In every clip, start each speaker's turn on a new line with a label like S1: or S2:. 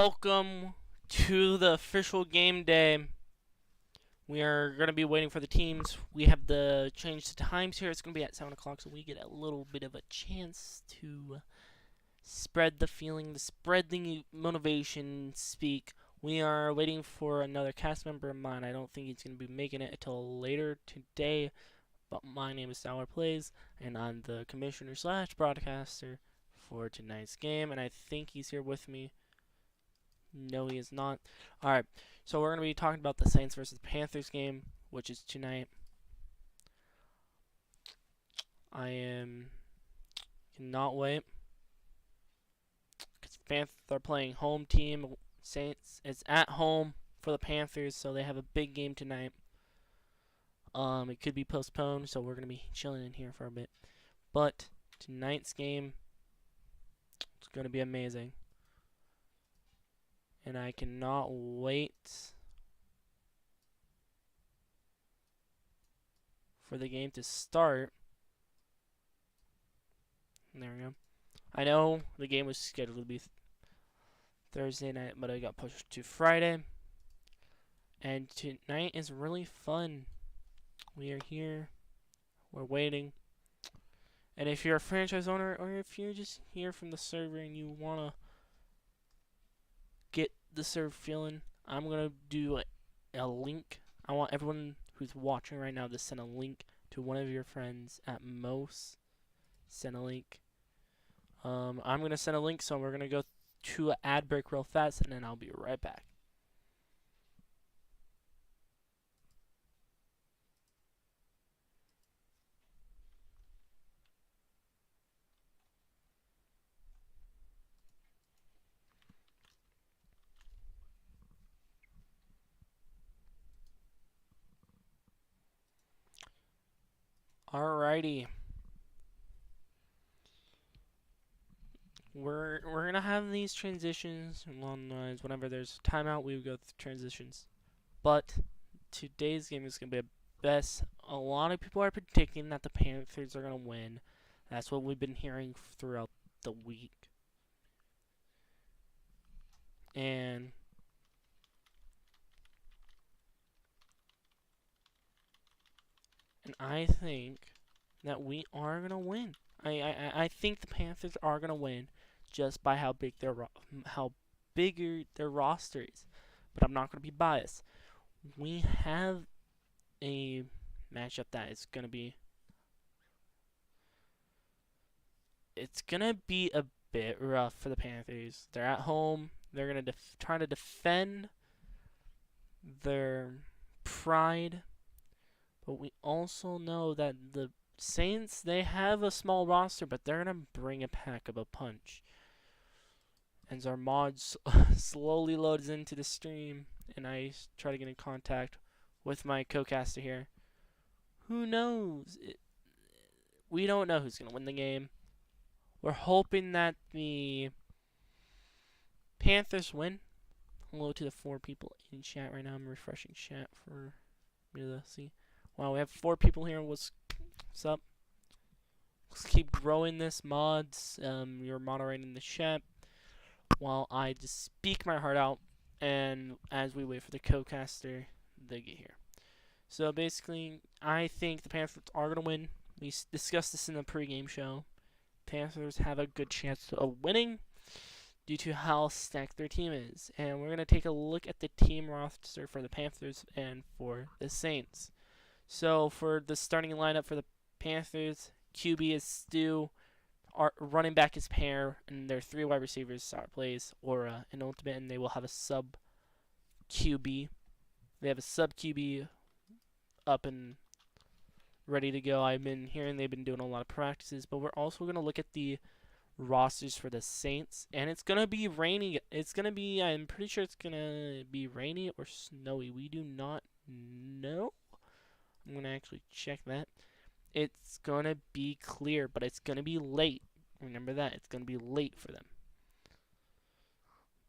S1: Welcome to the official game day. We are going to be waiting for the teams. We have the change to times here. It's going to be at 7 o'clock, so we get a little bit of a chance to spread the feeling, spread the motivation, speak. We are waiting for another cast member of mine. I don't think he's going to be making it until later today, but my name is Sour Plays, and I'm the commissioner slash broadcaster for tonight's game, and I think he's here with me. No, he is not. Alright, so we're going to be talking about the Saints versus Panthers game, which is tonight. Cannot wait. Because Panthers are playing home team. Saints is at home for the Panthers, so they have a big game tonight. It could be postponed, so we're going to be chilling in here for a bit. But tonight's game, it's going to be amazing. And I cannot wait for the game to start. There we go. I know the game was scheduled to be Thursday night, but it got pushed to Friday. And tonight is really fun. We are here. We're waiting. And if you're a franchise owner, or if you're just here from the server and you want to get the server feeling, I'm going to do a link. I want everyone who's watching right now to send a link to one of your friends at most. Send a link. I'm going to send a link, so we're going to go to an ad break real fast, and then I'll be right back. Alrighty. We're gonna have these transitions along the lines. Whenever there's a timeout, we would go through transitions. But today's game is gonna be a best. A lot of people are predicting that the Panthers are gonna win. That's what we've been hearing throughout the week. And I think that we are gonna win. I think the Panthers are gonna win just by how bigger their roster is. But I'm not gonna be biased. We have a matchup that is gonna be. It's gonna be a bit rough for the Panthers. They're at home. They're gonna try to defend their pride. But we also know that the Saints, they have a small roster, but they're going to bring a pack of a punch. As our mods slowly loads into the stream, and I try to get in contact with my co-caster here. Who knows? We don't know who's going to win the game. We're hoping that the Panthers win. Hello to the 4 people in chat right now. I'm refreshing chat for me to see. Wow, we have 4 people here. What's up? Let's keep growing this, mods. You're moderating the chat while I just speak my heart out, and as we wait for the co-caster, they get here. So basically, I think the Panthers are going to win. We discussed this in the pregame show. Panthers have a good chance of winning due to how stacked their team is. And we're going to take a look at the team roster for the Panthers and for the Saints. So for the starting lineup for the Panthers, QB is Stu, our running back is Pear, and their 3 wide receivers, Sour Plays, Aura, and Ultimate, and they will have a sub QB. They have a sub QB up and ready to go. I've been hearing they've been doing a lot of practices, but we're also going to look at the rosters for the Saints, and it's going to be rainy. I'm pretty sure it's going to be rainy or snowy. We do not know. I'm going to actually check that. It's going to be clear, but it's going to be late. Remember that. It's going to be late for them.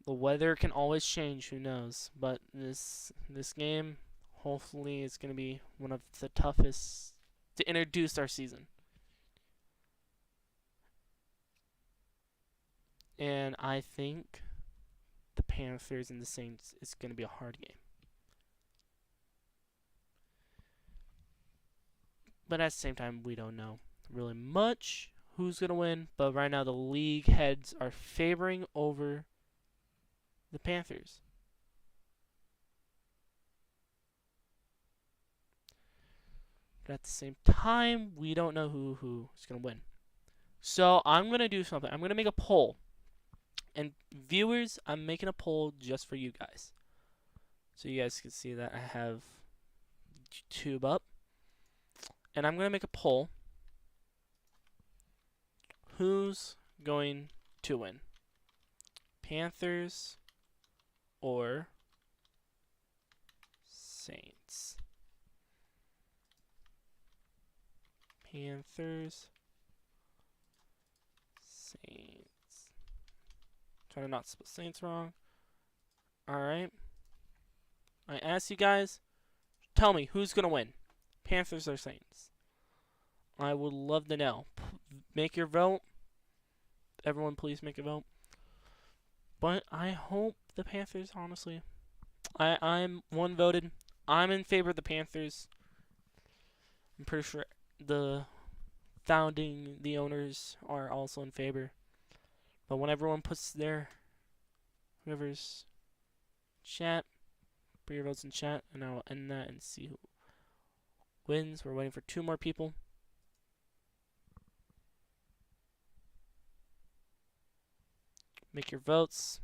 S1: The weather can always change, who knows. But this game, hopefully, is going to be one of the toughest to introduce our season. And I think the Panthers and the Saints is going to be a hard game. But at the same time, we don't know really much who's going to win. But right now, the league heads are favoring over the Panthers. But at the same time, we don't know who is going to win. So I'm going to do something. I'm going to make a poll. And viewers, I'm making a poll just for you guys. So you guys can see that I have YouTube up. And I'm going to make a poll. Who's going to win? Panthers or Saints? Panthers, Saints. Trying to not spell Saints wrong. Alright. I asked you guys, tell me who's going to win? Panthers or Saints? I would love to know. Make your vote. Everyone, please make a vote. But I hope the Panthers, honestly. I'm one voted. I'm in favor of the Panthers. I'm pretty sure the owners are also in favor. But when everyone puts their whoever's chat, put your votes in chat, and I'll end that and see who wins. We're waiting for 2 more people. Make your votes.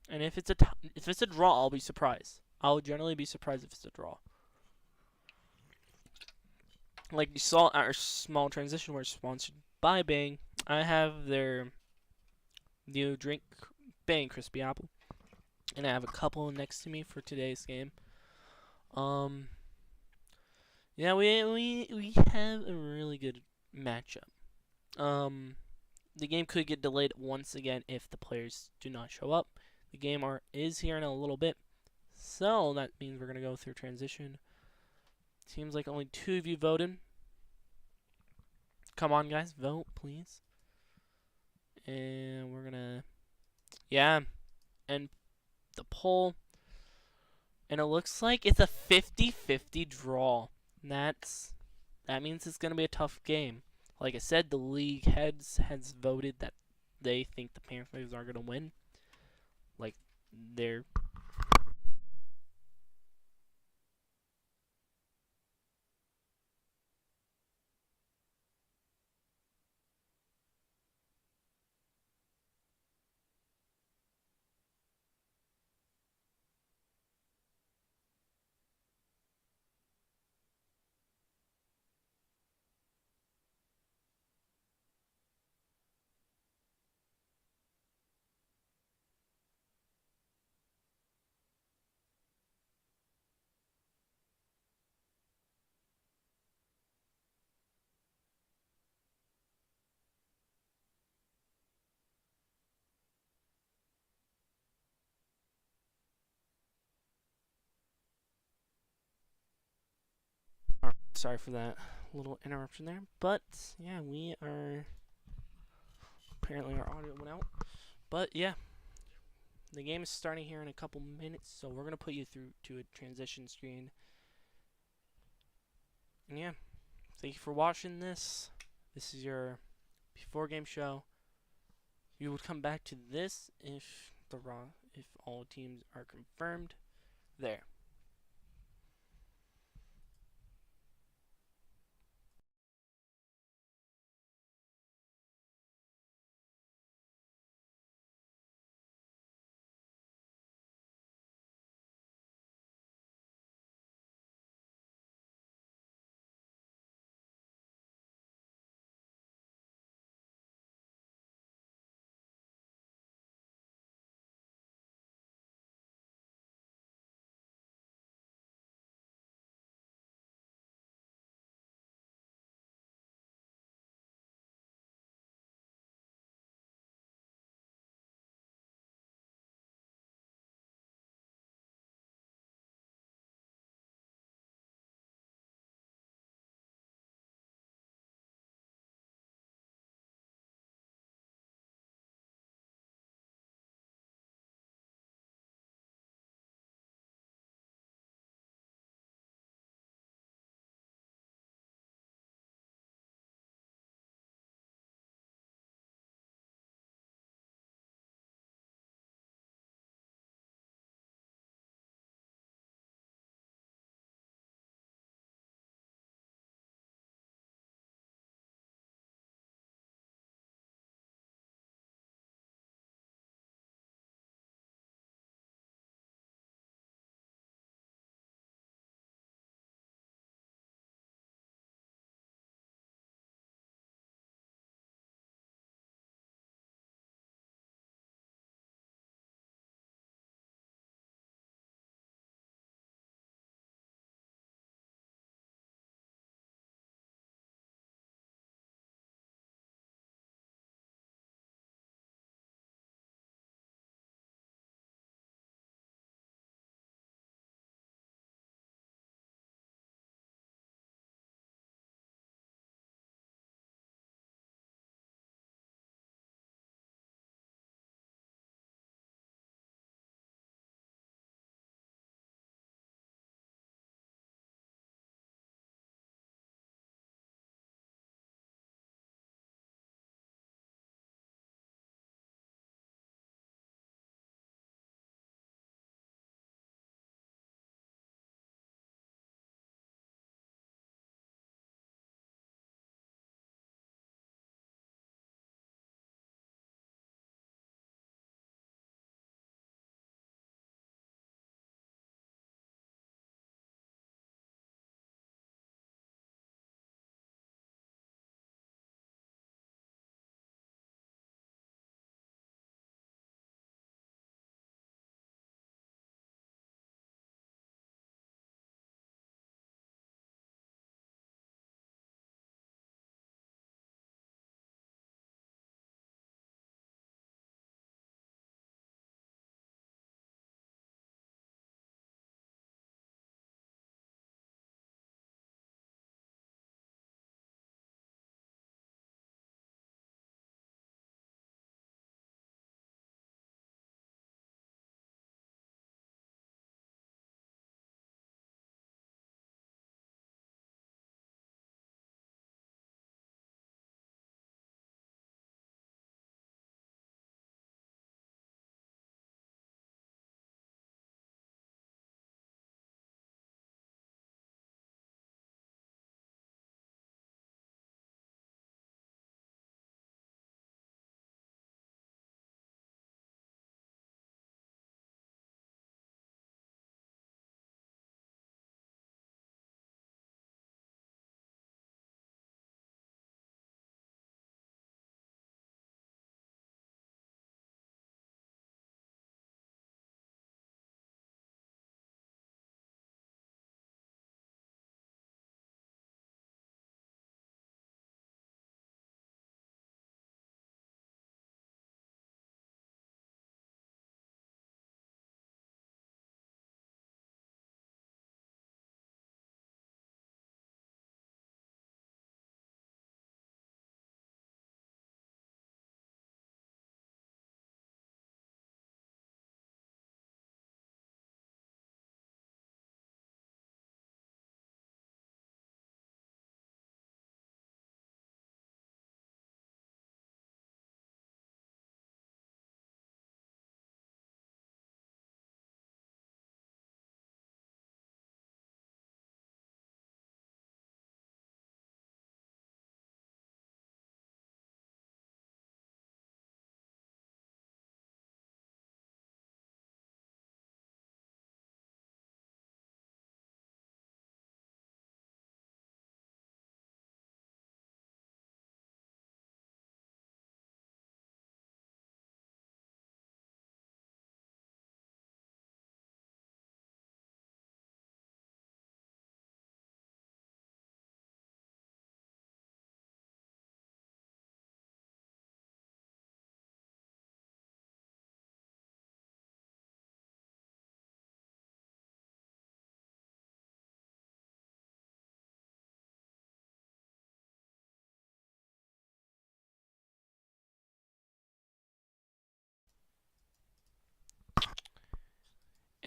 S1: And if it's a draw, I'll be surprised. I'll generally be surprised if it's a draw. Like you saw our small transition, we're sponsored by Bang. I have their new drink, Bang Crispy Apple, and I have a couple next to me for today's game. Yeah, we have a really good matchup. The game could get delayed once again if the players do not show up. The game is here in a little bit, so that means we're gonna go through transition. Seems like only 2 of you voted. Come on, guys, vote, please. And we're gonna, yeah, and the poll, and it looks like it's a 50-50 draw. That means it's gonna be a tough game. Like I said, the league heads has voted that they think the Panthers are gonna win. Like they're sorry for that little interruption there, but yeah, we are apparently our audio went out. But yeah, the game is starting here in a couple minutes, so we're gonna put you through to a transition screen. And yeah, thank you for watching this. This is your before game show. You would come back to this if all teams are confirmed. There.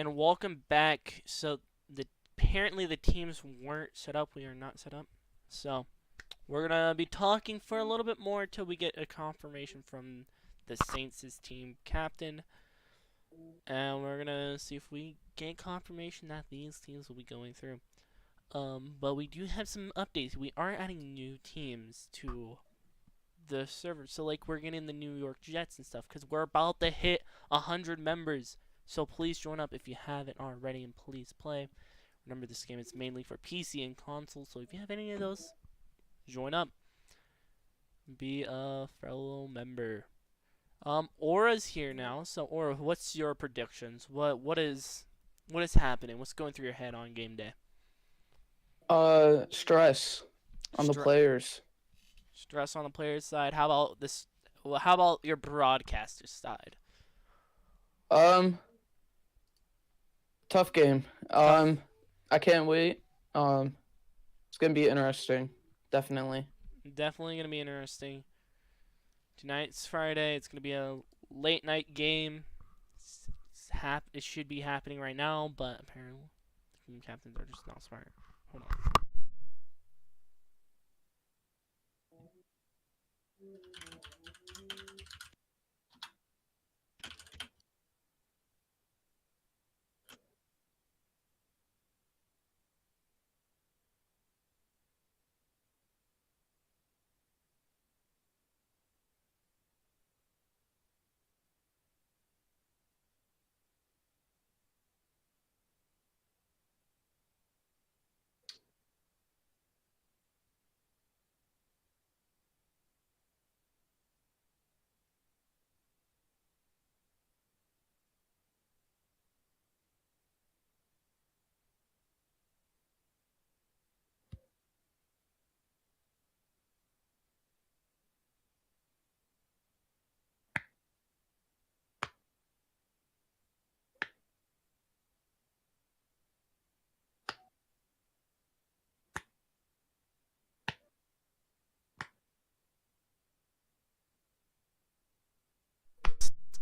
S1: And welcome back. So apparently the teams weren't set up. We are not set up. So we're gonna be talking for a little bit more till we get a confirmation from the Saints' team captain, and we're gonna see if we get confirmation that these teams will be going through. But we do have some updates. We are adding new teams to the server. So like we're getting the New York Jets and stuff because we're about to hit 100 members. So please join up if you haven't already, and please play. Remember, this game is mainly for PC and console, so if you have any of those, join up. Be a fellow member. Aura's here now. So Aura, what's your predictions? What is happening? What's going through your head on game day?
S2: Stress on the
S1: Stre-
S2: players.
S1: Stress on the player's side. How about this? Well, how about your broadcaster's side?
S2: Um, Tough game.
S1: Tough.
S2: I can't wait. It's gonna be interesting. Definitely.
S1: Definitely gonna be interesting. Tonight's Friday. It's gonna be a late night game. It should be happening right now, but apparently the team captains are just not smart. Hold on.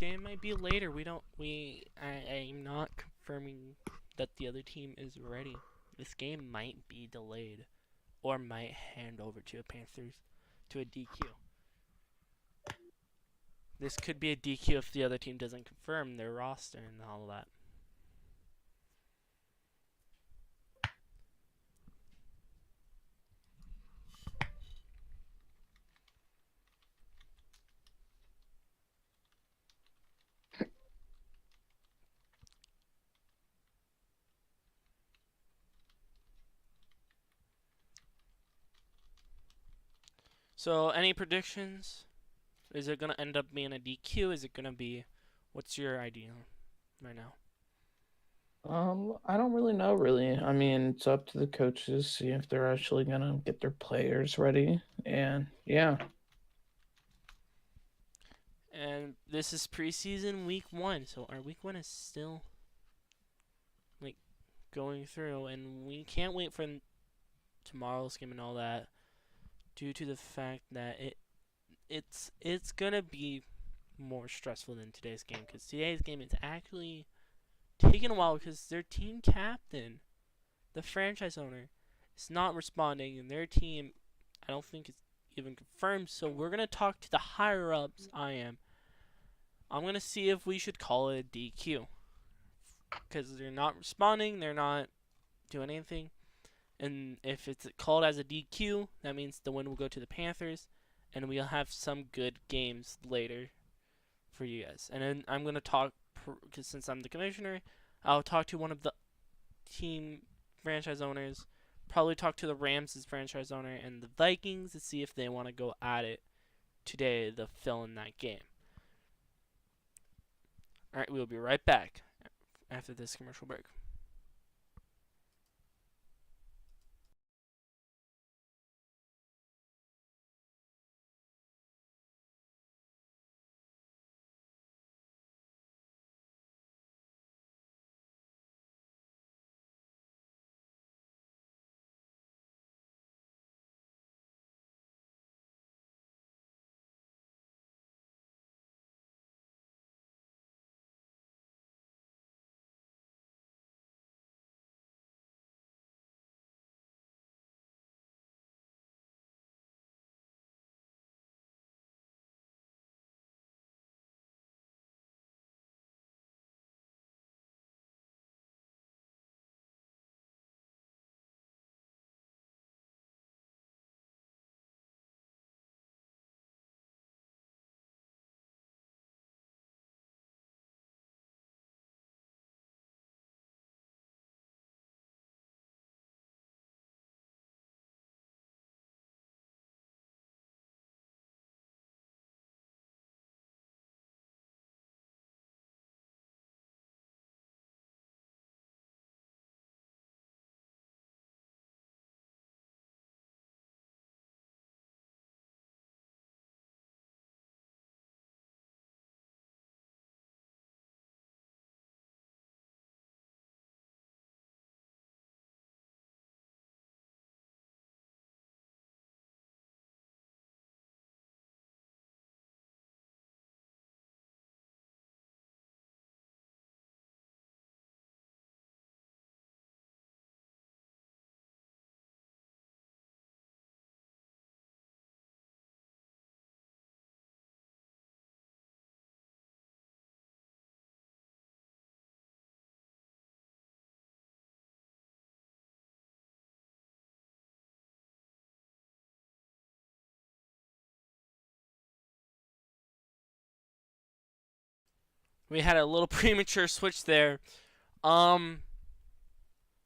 S1: This game might be later. We don't. We. I'm not confirming that the other team is ready. This game might be delayed, or might hand over to a Panthers, to a DQ. This could be a DQ if the other team doesn't confirm their roster and all of that. So, any predictions? Is it gonna end up being a DQ? Is it gonna be? What's your idea right now?
S2: I don't really know. Really, I mean, it's up to the coaches see if they're actually gonna get their players ready. And yeah,
S1: And this is preseason week 1, so our week 1 is still like going through, and we can't wait for tomorrow's game and all that, due to the fact that it's gonna be more stressful than today's game, because today's game is actually taking a while because their team captain, the franchise owner, is not responding, and their team, I don't think it's even confirmed. So we're gonna talk to the higher ups. I'm gonna see if we should call it a DQ because they're not responding. They're not doing anything. And if it's called as a DQ, that means the win will go to the Panthers, and we'll have some good games later for you guys. And then I'm gonna talk, because since I'm the commissioner, I'll talk to one of the team franchise owners. Probably talk to the Rams' franchise owner and the Vikings to see if they want to go at it today to fill in that game. All right, we'll be right back after this commercial break. We had a little premature switch there. Um,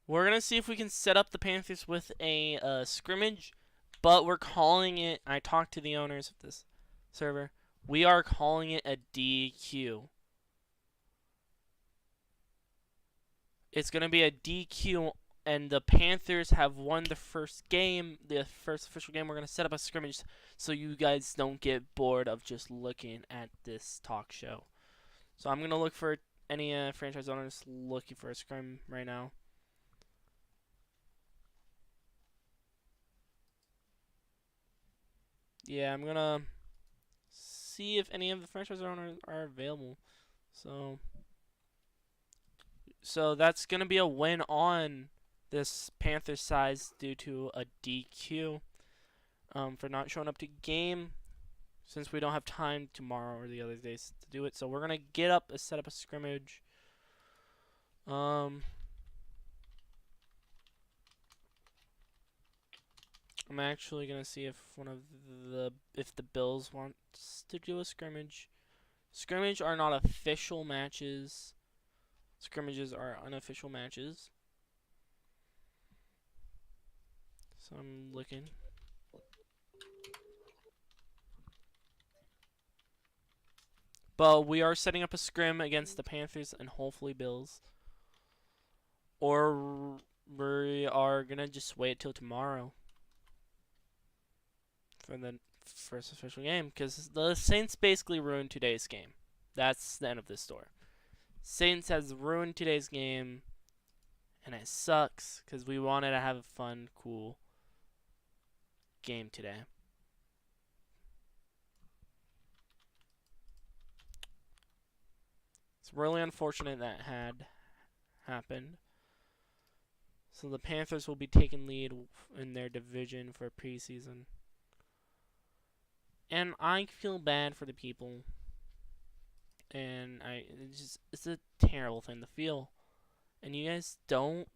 S1: we're gonna see if we can set up the Panthers with a scrimmage, but we're calling it. I talked to the owners of this server. We are calling it a DQ. It's gonna be a DQ, and the Panthers have won the first game, the first official game. We're gonna set up a scrimmage so you guys don't get bored of just looking at this talk show. So I'm gonna look for any franchise owners looking for a scrim right now. Yeah, I'm gonna see if any of the franchise owners are available. So that's gonna be a win on this Panthers side due to a DQ for not showing up to game since we don't have time tomorrow or the other days to do it. So we're gonna get up and set up a scrimmage. I'm actually gonna see if the Bills wants to do a scrimmage. Scrimmage are not official matches. Scrimmages are unofficial matches. So I'm looking. But we are setting up a scrim against the Panthers and hopefully Bills. Or we are gonna just wait till tomorrow for the first official game because the Saints basically ruined today's game. That's the end of this story. Saints has ruined today's game, and it sucks because we wanted to have a fun, cool game today. It's really unfortunate that had happened. So the Panthers will be taking lead in their division for preseason. And I feel bad for the people. And it's a terrible thing to feel. And you guys don't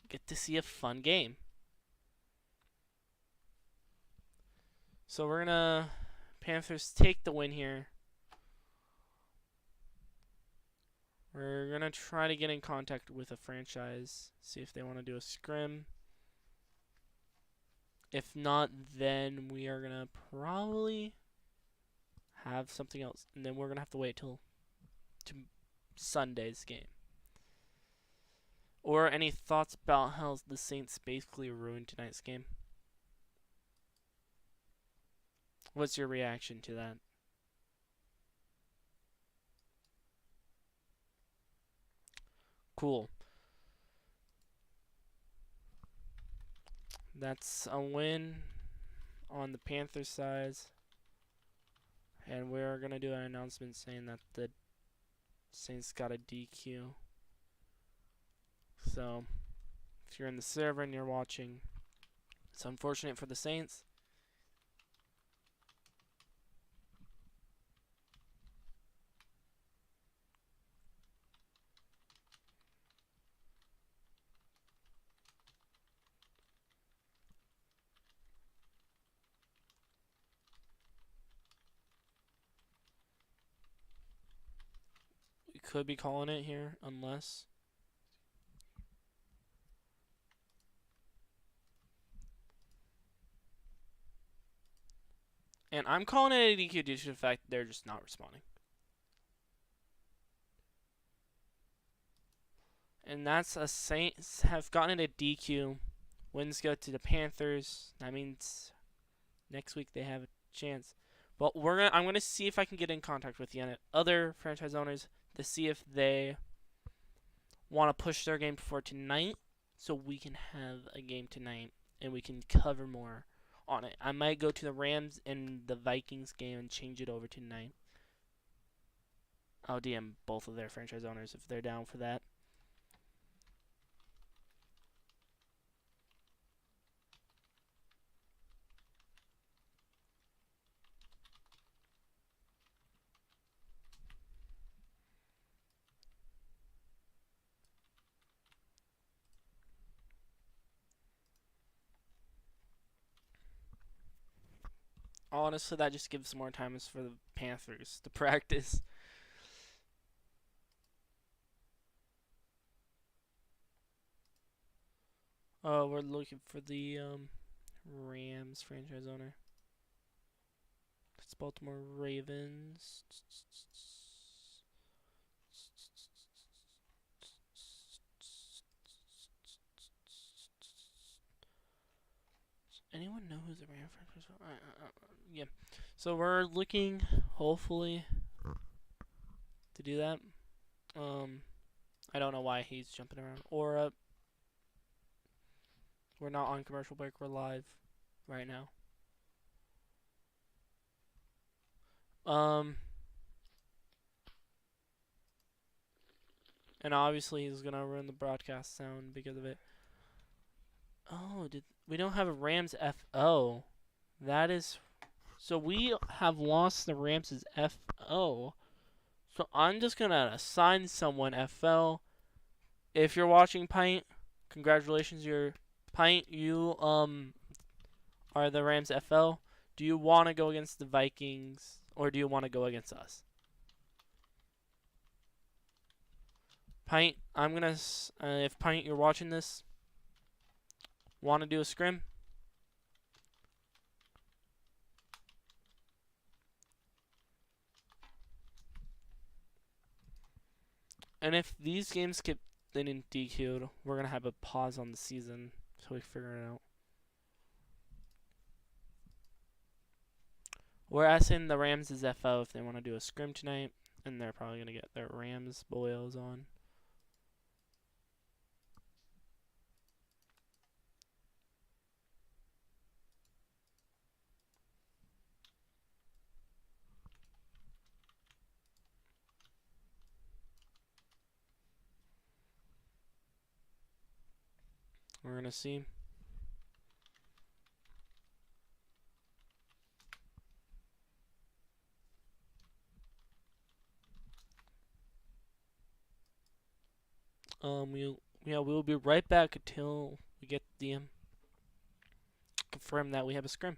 S1: get to see a fun game. So we're gonna Panthers take the win here. We're gonna try to get in contact with a franchise, see if they want to do a scrim. If not, then we are gonna probably have something else, and then we're gonna have to wait till Sunday's game. Or any thoughts about how the Saints basically ruined tonight's game? What's your reaction to that? Cool. That's a win on the Panthers side. And we're going to do an announcement saying that the Saints got a DQ. So, if you're in the server and you're watching, it's unfortunate for the Saints. We could be calling it here, unless. And I'm calling it a DQ due to the fact they're just not responding. And that's a Saints have gotten a DQ. Wins go to the Panthers. That means next week they have a chance. But I'm gonna see if I can get in contact with the other franchise owners to see if they want to push their game for tonight, so we can have a game tonight and we can cover more on it. I might go to the Rams and the Vikings game and change it over to tonight. I'll DM both of their franchise owners if they're down for that. honestly, that just gives more time for the Panthers to practice. Oh, we're looking for the Rams franchise owner. It's Baltimore Ravens. Anyone know who's the Rams franchise owner? Yeah. So we're looking, hopefully, to do that. I don't know why he's jumping around. Or we're not on commercial break. We're live right now. Um, and obviously he's gonna ruin the broadcast sound because of it. Oh, did we don't have a Rams FO? That is so we have lost the Rams' FO. So I'm just gonna assign someone FL. If you're watching Pint, congratulations, you're Pint. You are the Rams FL. Do you want to go against the Vikings or do you want to go against us? Pint, I'm gonna. If Pint, you're watching this, want to do a scrim? And if these games get getting DQ'd, we're gonna have a pause on the season so we figure it out. We're asking the Rams' FO if they want to do a scrim tonight, and they're probably gonna get their Rams boils on. We're gonna see. We'll be right back until we get the confirm that we have a scrim.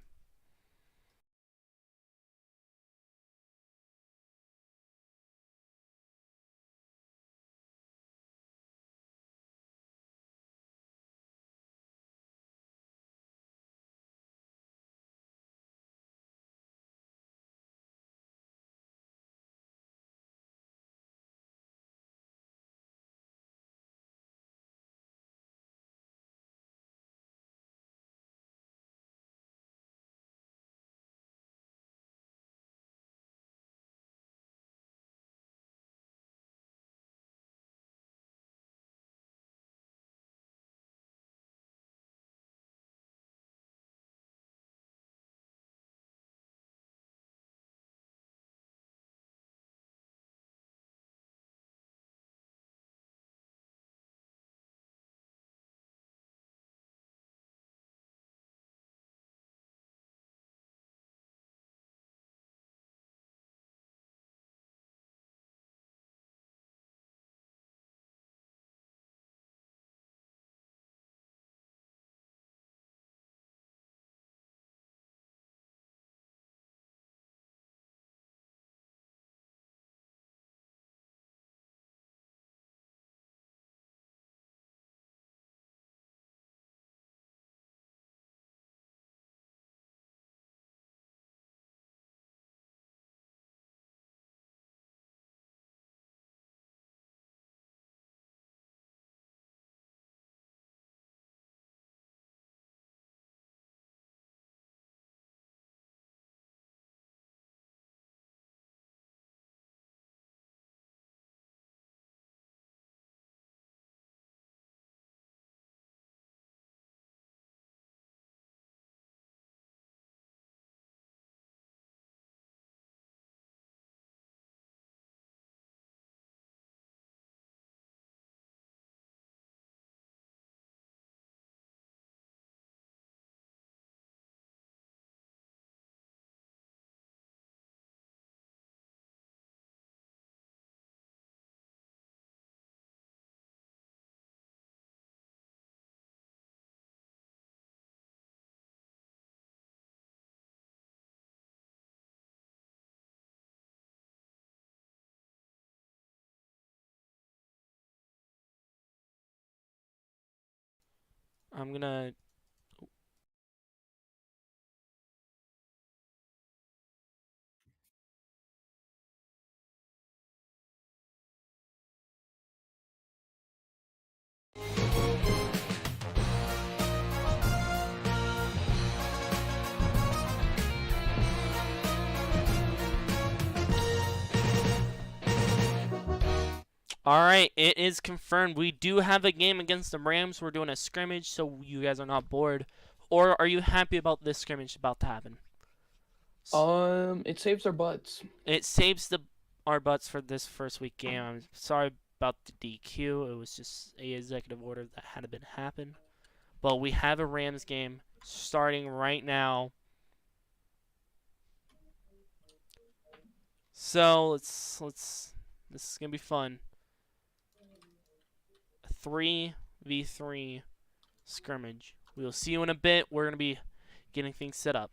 S1: I'm gonna. All right, it is confirmed. We do have a game against the Rams. We're doing a scrimmage, so you guys are not bored. Or are you happy about this scrimmage about to happen?
S2: It saves our butts.
S1: It saves our butts for this first week game. I'm sorry about the DQ. It was just a executive order that had been happen. But we have a Rams game starting right now. So let's this is gonna be fun. 3v3 scrimmage. We will see you in a bit. We're gonna be getting things set up.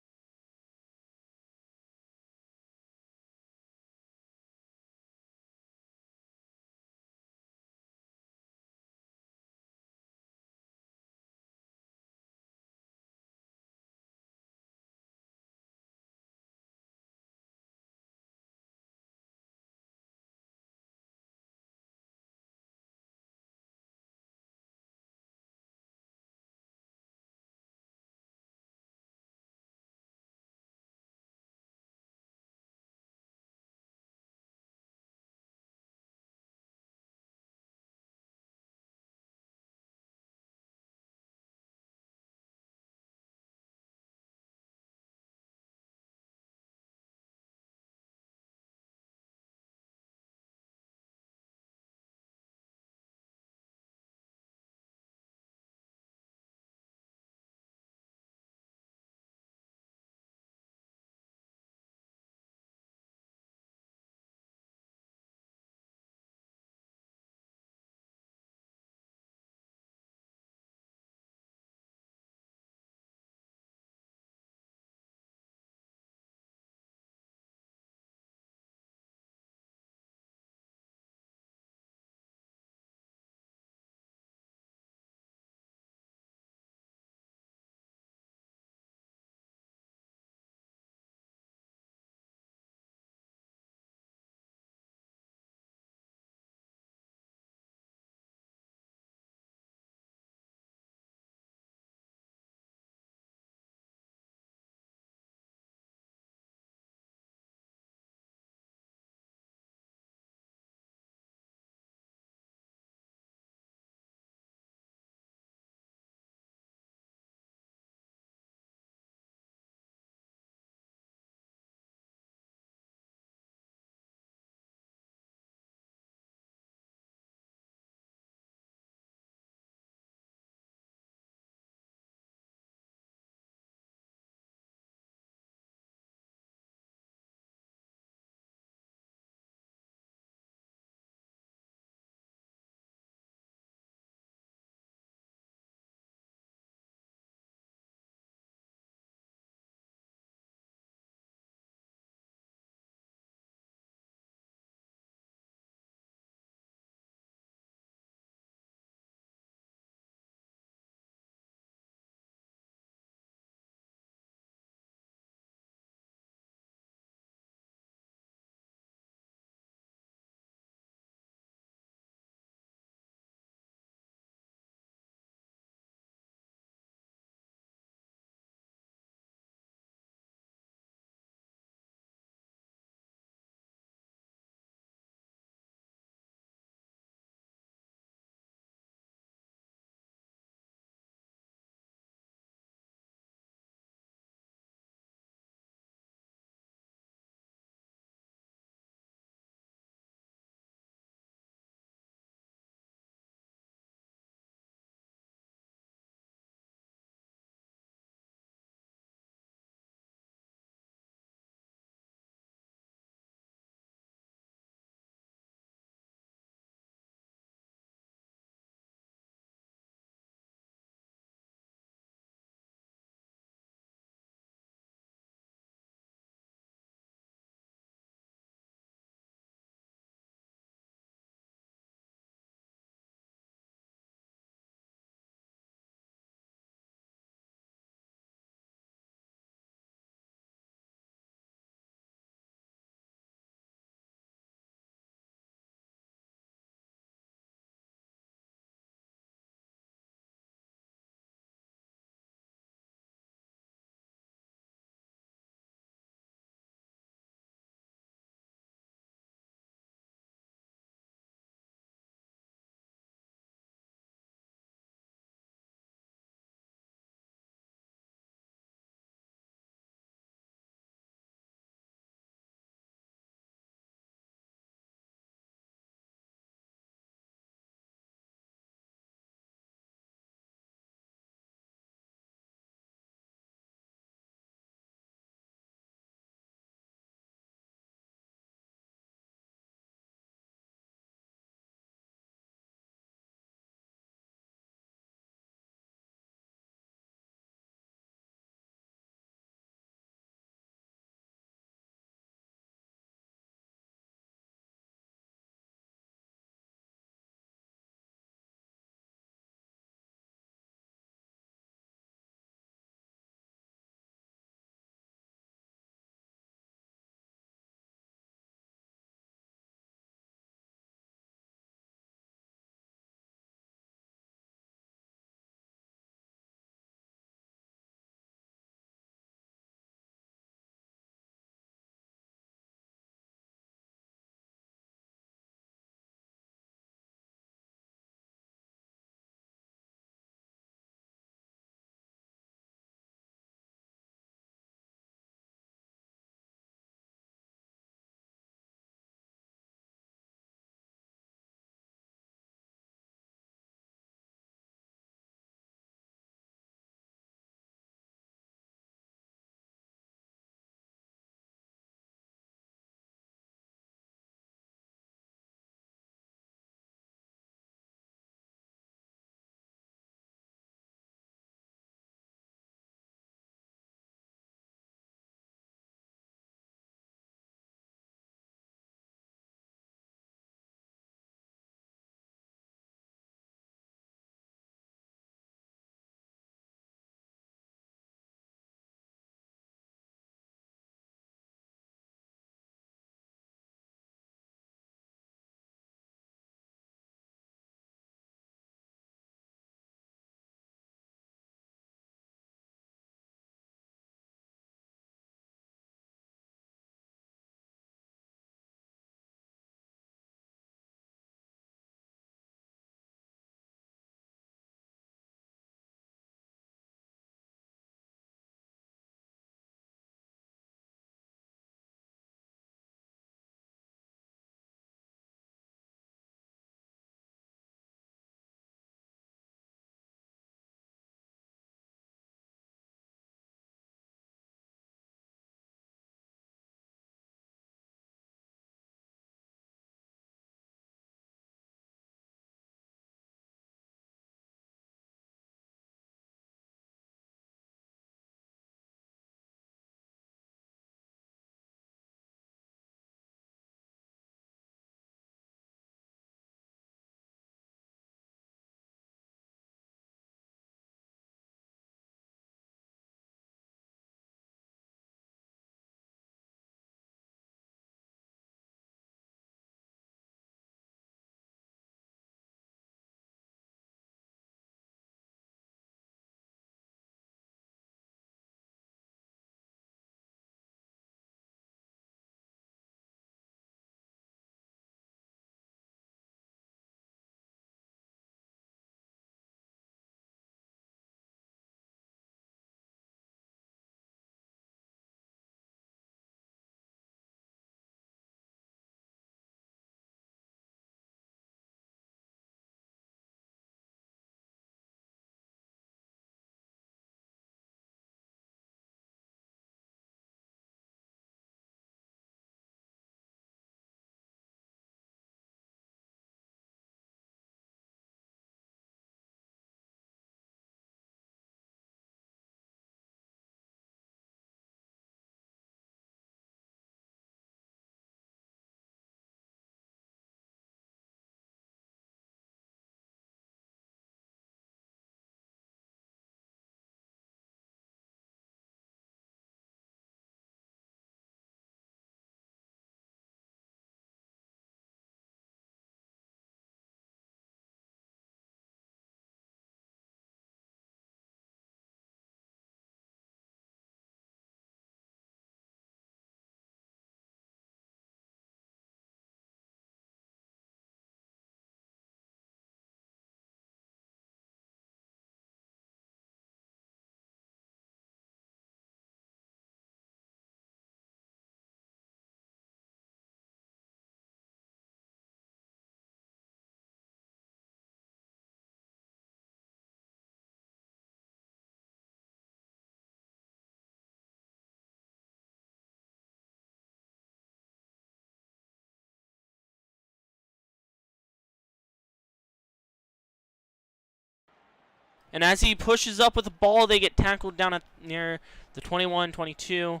S1: And as he pushes up with the ball, they get tackled down at near the 21, 22.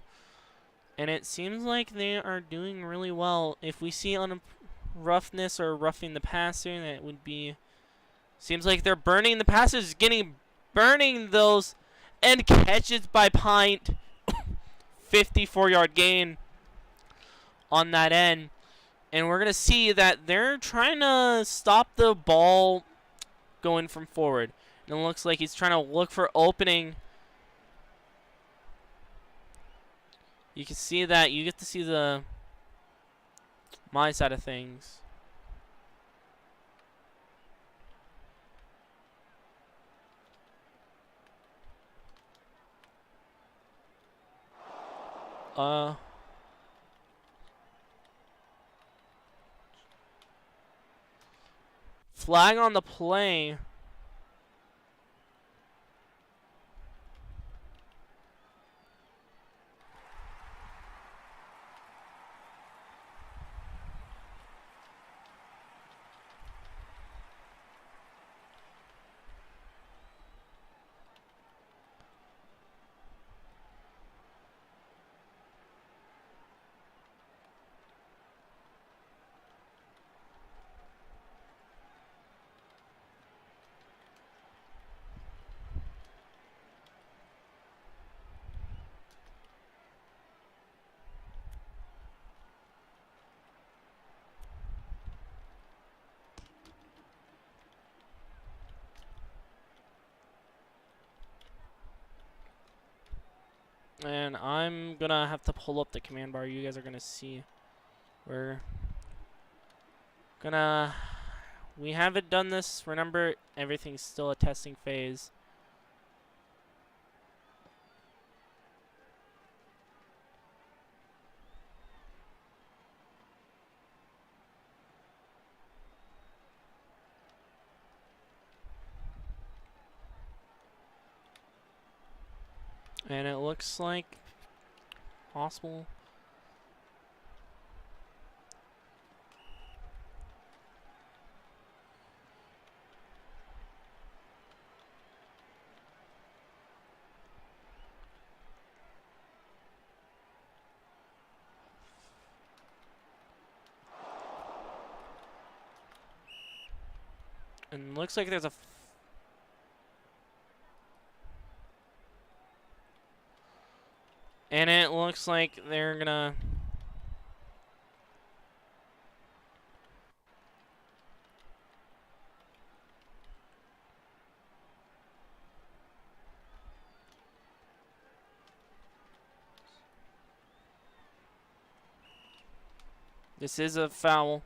S1: And it seems like they are doing really well. If we see on roughness or roughing the passer, that would be... Seems like they're burning the passers, burning those, and catches by Pint. 54-yard gain on that end. And we're going to see that they're trying to stop the ball going from forward. And it looks like he's trying to look for opening. You can see that. You get to see my side of things. Flag on the play. And I'm going to have to pull up the command bar. You guys are going to see. We're going to... We haven't done this. Remember, everything's still a testing phase. And it looks like possible. And looks like there's a... And it looks like they're gonna... This is a foul.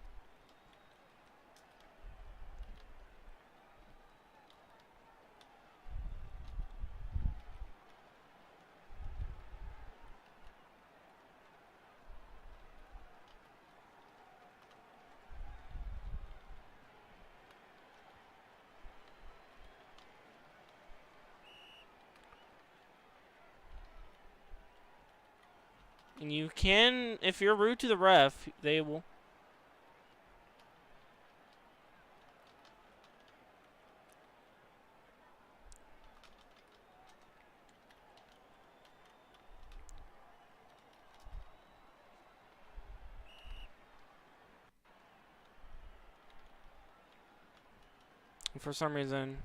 S1: And you can, if you're rude to the ref, they will... For some reason,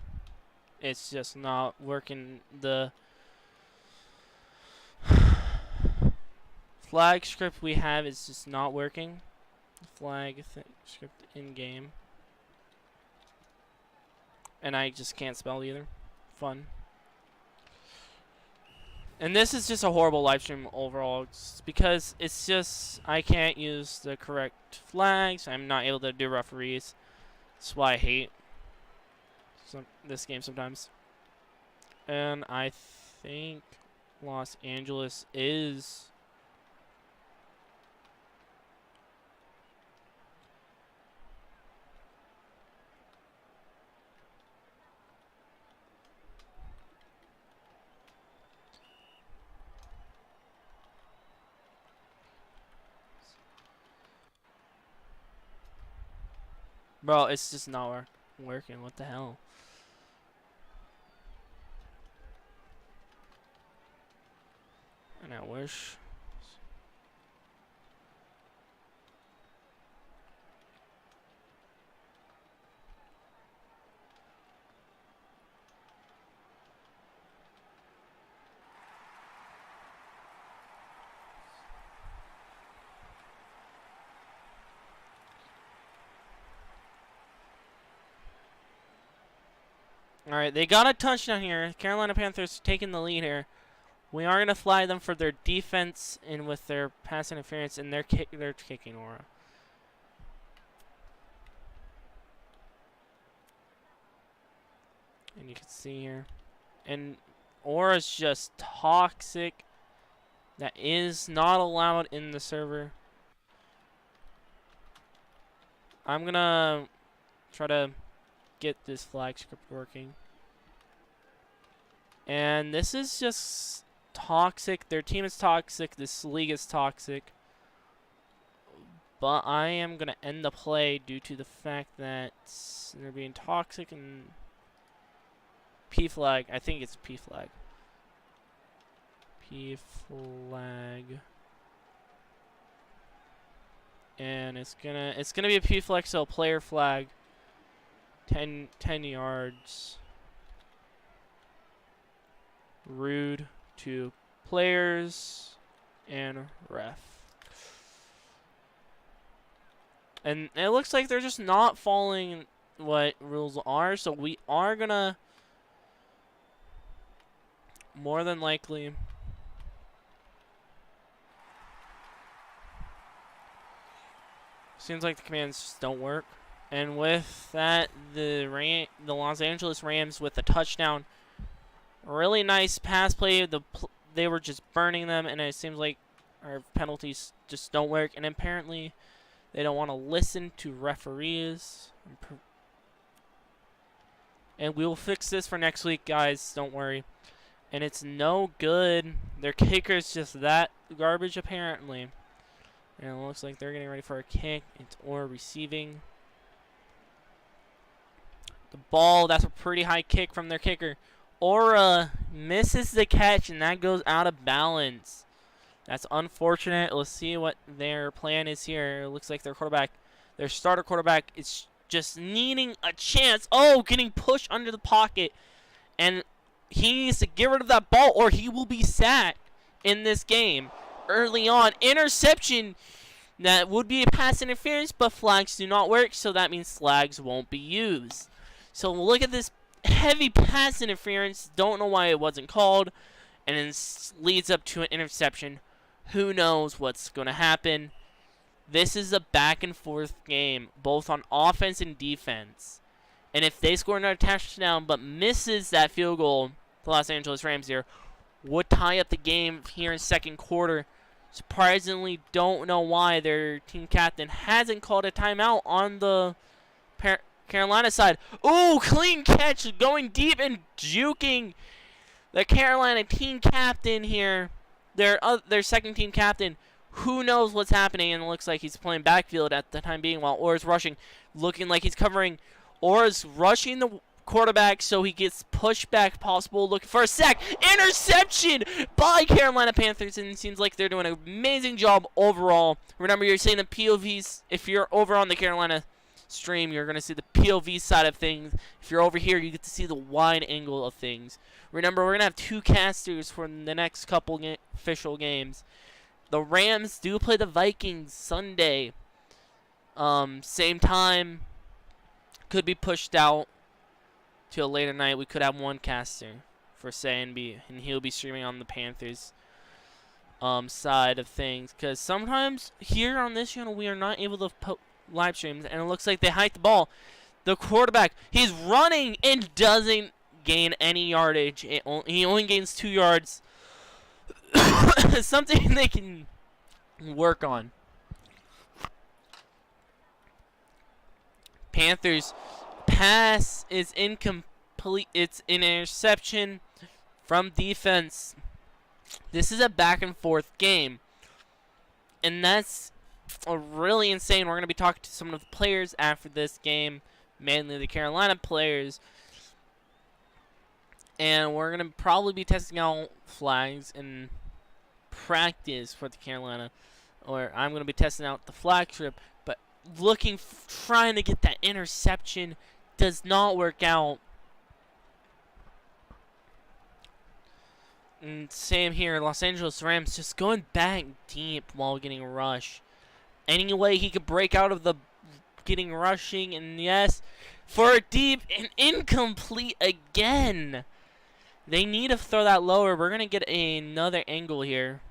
S1: it's just not working. The flag script we have is just not working. Flag script in game. And I just can't spell either. Fun. And this is just a horrible live stream overall. It's because it's just, I can't use the correct flags. I'm not able to do referees. That's why I hate this game sometimes. And I think Los Angeles is... Bro, it's just not working. What the hell? I wish. Alright, they got a touchdown here. Carolina Panthers taking the lead here. We are going to fly them for their defense and with their pass interference and their kicking aura. And you can see here. And aura's just toxic. That is not allowed in the server. I'm going to try to get this flag script working. And this is just toxic. Their team is toxic. This league is toxic. But I am going to end the play due to the fact that they're being toxic and P flag. I think it's P flag. P flag. And it's gonna be a P flag, so player flag. 10 yards. Rude to players and ref. And it looks like they're just not following what rules are, so we are gonna more than likely seems like the commands just don't work. And with that, the Los Angeles Rams with the touchdown. Really nice pass play. They were just burning them, and it seems like our penalties just don't work. And apparently, they don't want to listen to referees. And we will fix this for next week, guys. Don't worry. And it's no good. Their kicker is just that garbage, apparently. And it looks like they're getting ready for a kick. It's or receiving. The ball, that's a pretty high kick from their kicker. Aura misses the catch, and that goes out of balance. That's unfortunate. Let's see what their plan is here. It looks like their starter quarterback, is just needing a chance. Oh, getting pushed under the pocket. And he needs to get rid of that ball, or he will be sacked in this game. Early on, interception. That would be a pass interference, but flags do not work, so that means flags won't be used. So look at this heavy pass interference. Don't know why it wasn't called. And it leads up to an interception. Who knows what's going to happen. This is a back and forth game, both on offense and defense. And if they score another touchdown but misses that field goal, the Los Angeles Rams here would tie up the game here in second quarter. Surprisingly, don't know why their team captain hasn't called a timeout on the Carolina side. Ooh, clean catch, going deep and juking the Carolina team captain here. Their second team captain. Who knows what's happening, and it looks like he's playing backfield at the time being while Orr's rushing, looking like he's covering. Orr's rushing the quarterback so he gets pushed back possible, looking for a sack. Interception by Carolina Panthers, and it seems like they're doing an amazing job overall. Remember, you're seeing the POVs. If you're over on the Carolina stream, you're going to see the POV side of things. If you're over here, you get to see the wide angle of things. Remember, we're going to have two casters for the next couple official games. The Rams do play the Vikings Sunday. Same time. Could be pushed out to a later night. We could have one caster for say and he'll be streaming on the Panthers side of things. Because sometimes here on this channel, we are not able to live streams, and it looks like they hike the ball. The quarterback, he's running and doesn't gain any yardage. He only gains 2 yards. Something they can work on. Panthers pass is incomplete. It's an interception from defense. This is a back and forth game, and that's really insane. We're going to be talking to some of the players after this game, mainly the Carolina players, and we're going to probably be testing out flags and practice for the Carolina, or I'm going to be testing out the flag strip, but trying to get that interception does not work out. And same here, Los Angeles Rams just going back deep while getting rushed. Any way he could break out of the getting rushing, and yes, for a deep and incomplete again. They need to throw that lower. We're going to get another angle here.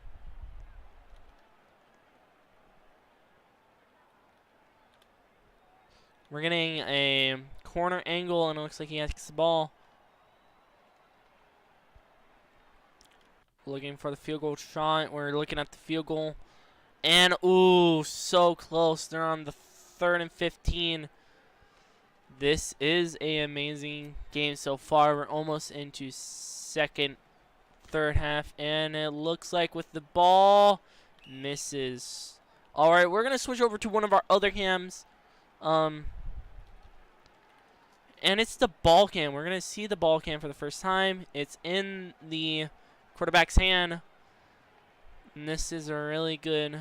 S1: We're getting a corner angle, and it looks like he has the ball. Looking for the field goal shot. We're looking at the field goal. And, ooh, so close. They're on the 3rd and 15. This is an amazing game so far. We're almost into third half. And it looks like with the ball, misses. All right, we're going to switch over to one of our other cams. And it's the ball cam. We're going to see the ball cam for the first time. It's in the quarterback's hand. And this is a really good.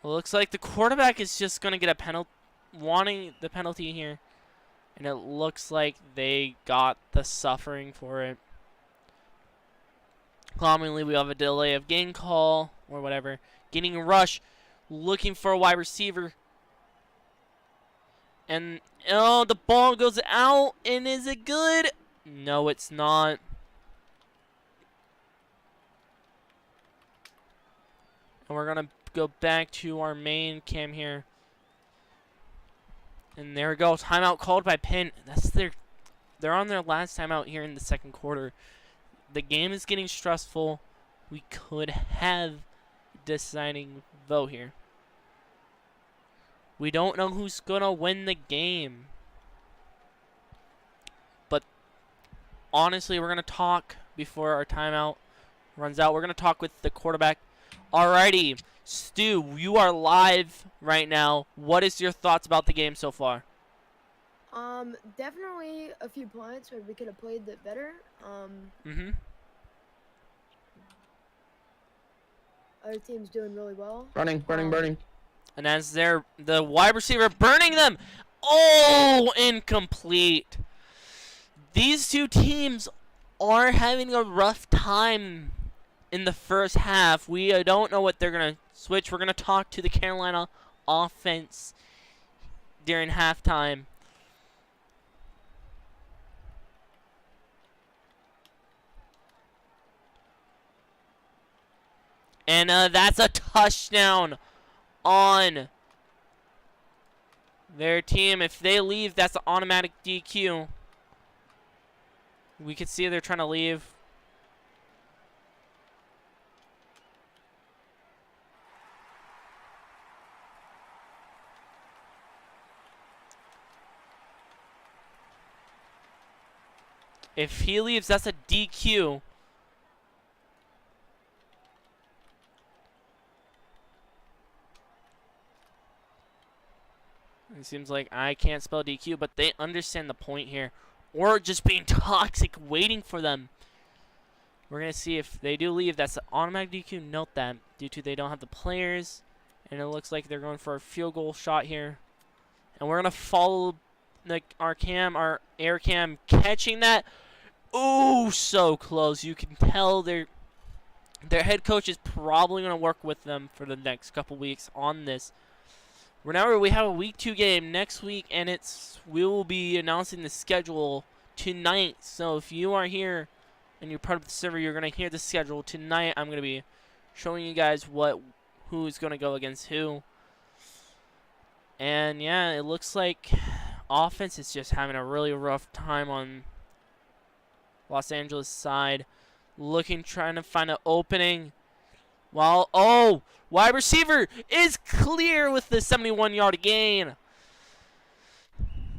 S1: It looks like the quarterback is just going to get a penalty, wanting the penalty here. And it looks like they got the suffering for it. Commonly, we have a delay of game call or whatever. Getting a rush, looking for a wide receiver. And, oh, the ball goes out. And is it good? No, it's not. And we're going to go back to our main cam here. And there we go. Timeout called by Penn. They're on their last timeout here in the second quarter. The game is getting stressful. We could have deciding vote here. We don't know who's going to win the game. But honestly, we're going to talk before our timeout runs out. We're going to talk with the quarterback. Alrighty, Stu, you are live right now. What is your thoughts about the game so far?
S3: Definitely a few points where we could have played it better. Other team's doing really well.
S2: Burning.
S1: And as the wide receiver burning them. Oh, incomplete. These two teams are having a rough time in the first half. We don't know what they're going to switch. We're going to talk to the Carolina offense during halftime. And that's a touchdown on their team. If they leave, that's an automatic DQ. We can see they're trying to leave. If he leaves, that's a DQ. It seems like I can't spell DQ, but they understand the point here. Or just being toxic, waiting for them. We're going to see if they do leave. That's an automatic DQ. Note that due to they don't have the players. And it looks like they're going for a field goal shot here. And we're going to follow our air cam catching that. Ooh, so close. You can tell their head coach is probably going to work with them for the next couple weeks on this. Remember, we have a week 2 game next week, and we will be announcing the schedule tonight. So if you are here and you're part of the server, you're going to hear the schedule tonight. I'm going to be showing you guys who's going to go against who. And yeah, it looks like offense is just having a really rough time on Los Angeles side. Trying to find an opening. Wide receiver is clear with the 71-yard gain.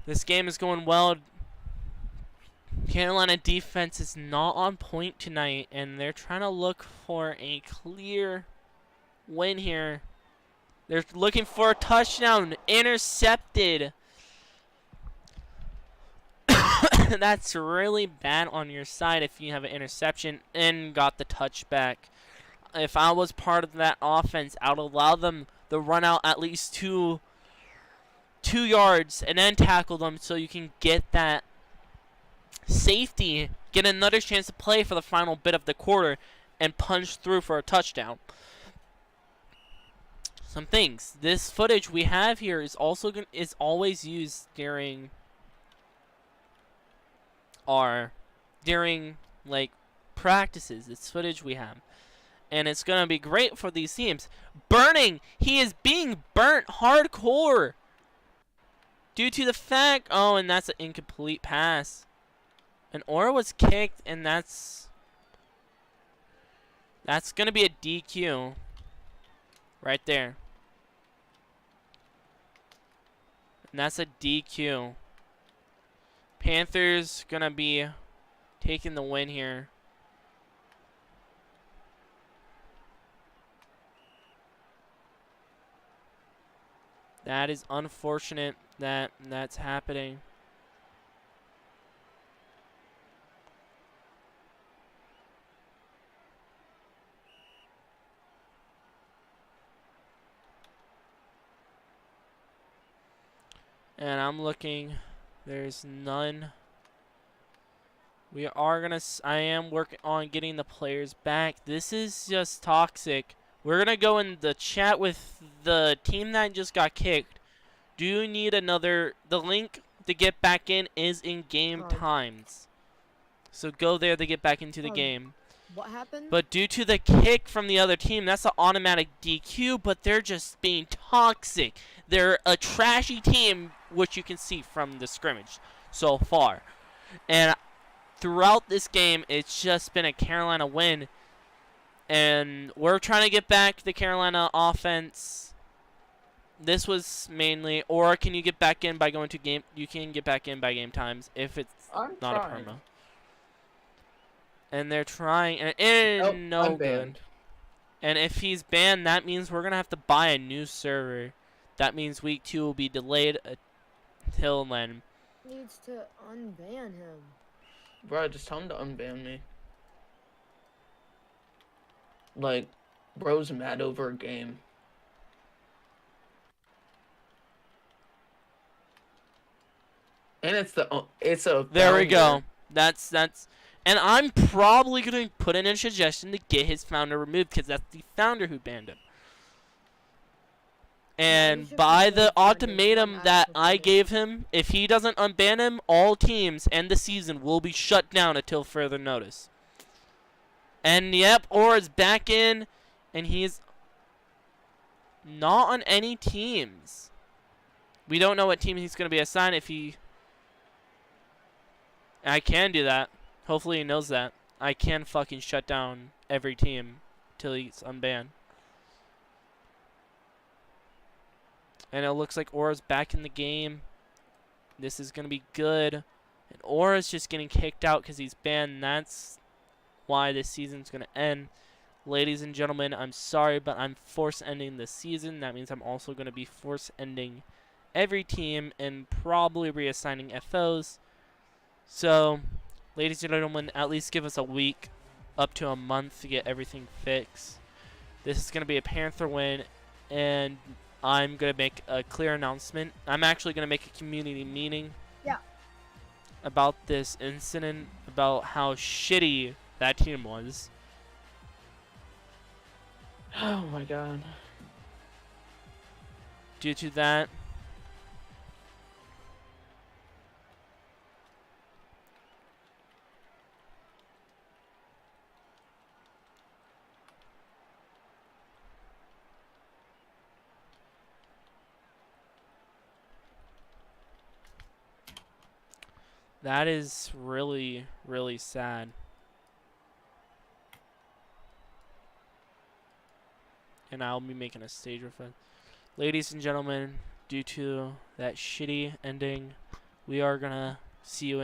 S1: This game is going well. Carolina defense is not on point tonight, and they're trying to look for a clear win here. They're looking for a touchdown. Intercepted. That's really bad on your side if you have an interception and got the touchback. If I was part of that offense, I would allow them to run out at least two yards and then tackle them so you can get that safety, get another chance to play for the final bit of the quarter, and punch through for a touchdown. Some things. This footage we have here is also is always used during like practices. It's footage we have, and it's gonna be great for these teams. Burning, he is being burnt hardcore due to the fact. Oh, and that's an incomplete pass. An Aura was kicked, and that's gonna be a DQ right there. And that's a DQ. Panthers gonna be taking the win here. That is unfortunate that that's happening. And I'm looking. There's none. I am working on getting the players back. This is just toxic. We're going to go in the chat with the team that just got kicked. Do you need the link to get back in is in game times. So go there to get back into the game.
S3: What happened?
S1: But due to the kick from the other team, that's an automatic DQ, but they're just being toxic. They're a trashy team, which you can see from the scrimmage so far. And throughout this game, it's just been a Carolina win. And we're trying to get back the Carolina offense. This was mainly, or can you get back in by going to game? You can get back in by game times if it's not a perma. And they're trying, and no good. And if he's banned, that means we're gonna have to buy a new server. That means week 2 will be delayed until then.
S3: Needs to unban him.
S2: Bro, just tell him to unban me. Like, bro's mad over a game. And it's a
S1: There we go.
S2: founder.
S1: That's and I'm probably gonna put in a suggestion to get his founder removed because that's the founder who banned him. And
S3: should
S1: by
S3: remove
S1: the
S3: founders
S1: ultimatum
S3: from
S1: that
S3: actual
S1: I
S3: founder.
S1: gave him, if he doesn't unban him, all teams and the season will be shut down until further notice. And yep, Aura's back in, and he's not on any teams. We don't know what team he's going to be assigned if he... I can do that. Hopefully he knows that. I can fucking shut down every team till he's unbanned. And it looks like Aura's back in the game. This is going to be good. And Aura's just getting kicked out because he's banned. That's why this season's going to end. Ladies and gentlemen, I'm sorry, but I'm force ending this season. That means I'm also going to be force ending every team and probably reassigning FOs. So, ladies and gentlemen, at least give us a week, up to a month to get everything fixed. This is going to be a Panther win, and I'm going to make a clear announcement. I'm actually going to make a community meeting about this incident, about how shitty that team was.
S2: Oh my god.
S1: Due to that, that is really, really sad. And I'll be making a stage refund. Ladies and gentlemen, due to that shitty ending, we are gonna see you in a